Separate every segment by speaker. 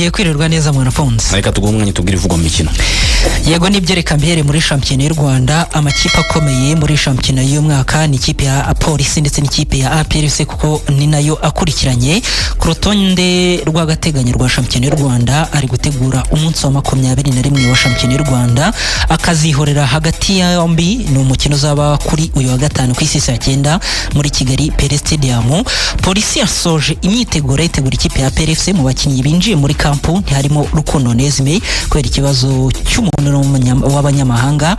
Speaker 1: wongeye kwirirwa neza mwana Fonse.
Speaker 2: Reka tuguhe umwanya tubwire ivugwa mu mikino.
Speaker 1: Yego nibyo reka mbere muri shampiyona y'u Rwanda amakipe akomeye muri shampiyona y'uyu mwaka ni ikipe ya Police ndetse n'ikipe ya APRC kuko ni nayo akurikiranye ku rutonde rw'agateganyo rwa shampiyona y'u Rwanda ari gutegura umunsi wa 21 wa shampiyona y'u Rwanda akazihorera hagati ya yombi. Ni umukino uzaba kuri uyu wa gatanu ku isi saa 9 muri Kigali Pele Stadium. Police yasoje imyiteguro itegura ikipe ya APRC mu bakinnyi binjiye muri kampu ntiharimo Rukundo Nezime kubera ikibazo cy'umuntu w'abanyamahanga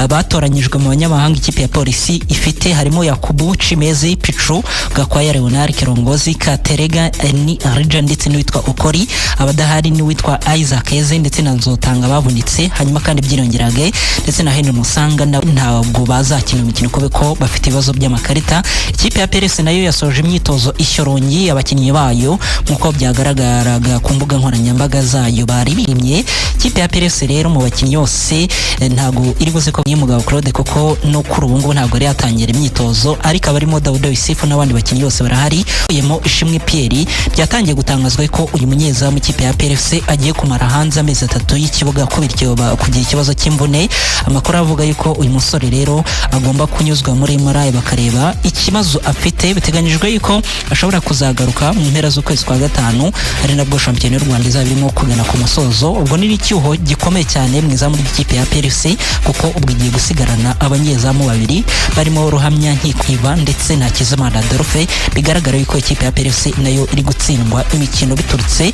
Speaker 1: batoranyijwe mu banyamahanga ikipe ya Police ifite harimo Yakubu Chimezi Pichu Gakwaya Leonard Kirongozi Katerega ni Arija ndetse n'uwitwa Okori abadahari ni witwa Isaac Eze ndetse na Nzotanga bavunitse hanyuma kandi byirongeraga ndetse na Henry Musanga ntabwo bazakina imikino ko bafite ibibazo by'amakarita. Ikipe ya PRS nayo yasoje imyitozo ishyorongi abakinnyi bayo nkuko byagaragaraga ku mbuga nkoranyambaga zayo bari birimye. Ikipe ya PRS rero mu bakinnyi yose ntago iri buze ko Mugabo Claude koko no kuri ubu ngubu ntago ari yatangira imyitozo ariko abarimo Daouda Yusufu n'abandi bakinnyi bose barahari. Uyemo Ishimwe Pierre byatangiye gutangazwa ko uyu munyezamu ikipe ya PRS agiye kumara hanze amezi 3 y'ikibuga kubiryo kugira ikibazo cy'imvune. Amakuru avuga yuko uyu musore rero agomba kunyuzwa muri MRI bakareba ikibazo afite. Biteganyijwe yuko ashobora kuzagaruka mu mpera z'ukwezi kwa gatanu ari nabwo shampiyona y'u Rwanda izabirimo kugana ku musozo. Ubwo ni icyuho gikomeye cyane mu izamu ry'ikipe ya PRC kuko ubwo igiye gusigarana abanyezamu babiri barimo Ruhamya Nkikwiba ndetse na Kizimana Adolphe. Bigaragara yuko ikipe ya PRC nayo iri gutsindwa imikino biturutse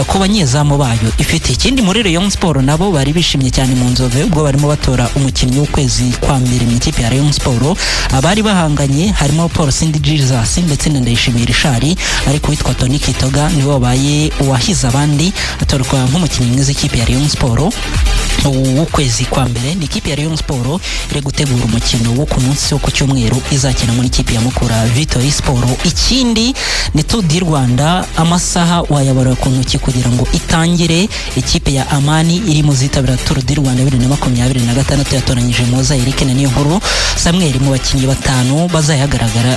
Speaker 1: ku banyezamu bayo ifite. Ikindi muri Rayon Sport nabo bari bishimye cyane mu Nzove ubwo barimo batora umukinnyi w'ukwezi kwa mbere mu ikipe ya Rayon Sport. Abari bahanganye harimo Paul Sindi Jesus ndetse na Ndayishimiye Richard ariko witwa Tony Kitoga niwe wabaye uwahize abandi atorwa nk'umukinnyi mwiza ikipe ya Rayon Sport w'ukwezi kwa mbere. Ni ikipe ya Rayon Sport iri gutegura umukino wo ku munsi wo ku cyumweru izakina muri ikipe ya Mukura Victory Sport. Ikindi ni Tour du Rwanda amasaha wayabara ku ntoki kugira ngo itangire. Ikipe ya Amani iri mu zitabira Tour du Rwanda 2026 yatoranyije Moza Eric na Niyonkuru Samuel mu bakinnyi batanu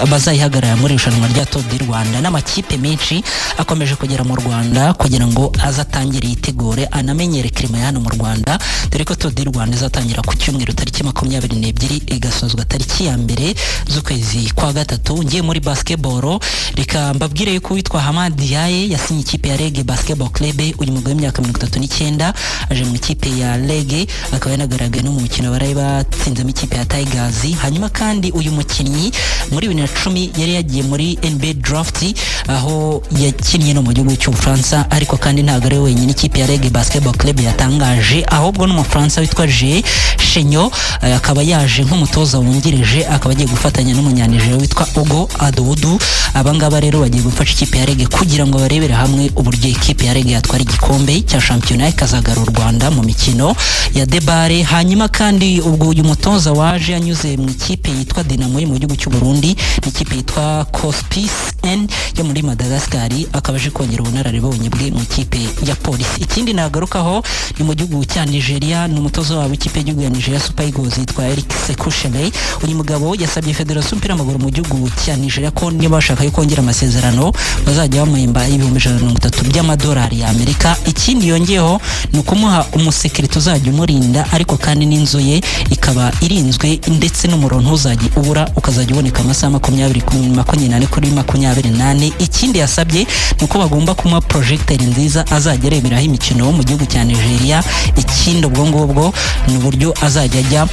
Speaker 1: bazayihagarara muri irushanwa rya Tour du Rwanda. N'amakipe menshi akomeje kugera mu Rwanda kugira ngo azatangire yitegure anamenyere klima hano mu Rwanda dore ko Tour du Rwanda izatangira ku cyumweru tariki 22 igasozwa tariki ya mbere z'ukwezi kwa gatatu. Ngiye muri basketball reka mbabwire yuko witwa Hamad Diaye yasinye ikipe ya Rege Basketball Club. Uyu mugabo w'imyaka 39 aje mu ikipe ya Rege akaba yanagaragaye no mu mukino baraye batsinze mu ikipe ya Tigers. Hanyuma kandi uyu mukinnyi muri 2010 yari yagiye muri NBA draft aho yakinnye no mu gihugu cy'Ubufaransa ariko kandi ntago ari wenyine ikipe ya Rege Basketball Club yatangaje ahubwo n'umufaransa witwa G Shenyo akaba yaje nk'umutoza wungirije akaba agiye gufatanya n'umunyanijere witwa Ogo Adodu. Abangaba rero bagiye gufasha ikipe ya Rege kugira ngo barebere hamwe uburyo ikipe ya Rege yatwara igikombe cya shampiyona ikazagara u Rwanda mu mikino ya debare. Hanyuma kandi ubwo uyu mutoza waje anyuze mu ikipe yitwa Dinamo mu gihugu cy'u Burundi n'ikipe yitwa Cospis N yo muri Madagascar akaba aje kongera ubunararibonye bwe mu ikipe ya Police. Ikindi nagarukaho ni mu gihugu cya Nigeria n'umutoza wabo ikipe y'igihugu ya Nigeria Super Eagles yitwa Eric Sekushele. Uyu mugabo yasabye Federation y'umupira w'amaguru mu gihugu cya Nigeria ko niba bashaka kongera amasezerano bazajya bamuhemba $130 by'amadolari ya Amerika. Ikindi yongeyeho ni ukumuha umusekirite uzajya umurinda ariko kandi n'inzu ye ikaba irinzwe ndetse n'umurongo uzajya ubura ukazajya uboneka amasaha 24 kuri 28. Ikindi yasabye ni uko bagomba kumuha projector nziza azajya areberaho imikino mu gihugu cya Nigeria. Ikindi ubwo ngubwo ni uburyo azajya ajya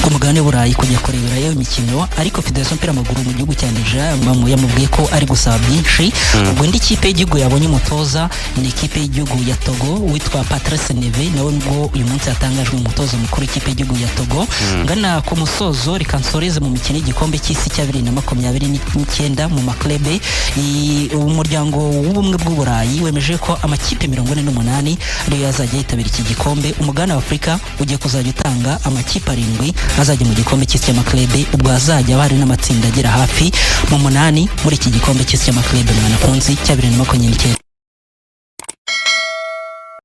Speaker 1: ku mugabane burayi kujya kurebera iyo imikino ariko Federation y'umupira w'amaguru mu gihugu cya Nigeria yamubwiye ko ari gusaba byinshi. Ubwo indi kipe y'igihugu yabonye umutoza ni ikipe y'igihugu ya Togo witwa Patrice Neve nawe ngo uyu munsi yatangajwe umutoza mukuru ikipe y'igihugu ya Togo. Ngana ku musozo rikansoreze mu mikino y'igikombe cy'isi cya 2029 mu maklebe. Umuryango w'ubumwe bw'uburayi wemeje ko amakipe 48 ariyo yazajya yitabira iki gikombe. Umugabane wa Afrika ugiye kuzajya utanga amakipe 7 azajya mu gikombe cy'isi cy'amaklebe ubwo azajya bari n'amatsinda agera hafi mu 8 muri iki gikombe cy'isi cy'amaklebe mwana Fonzi cya 2029.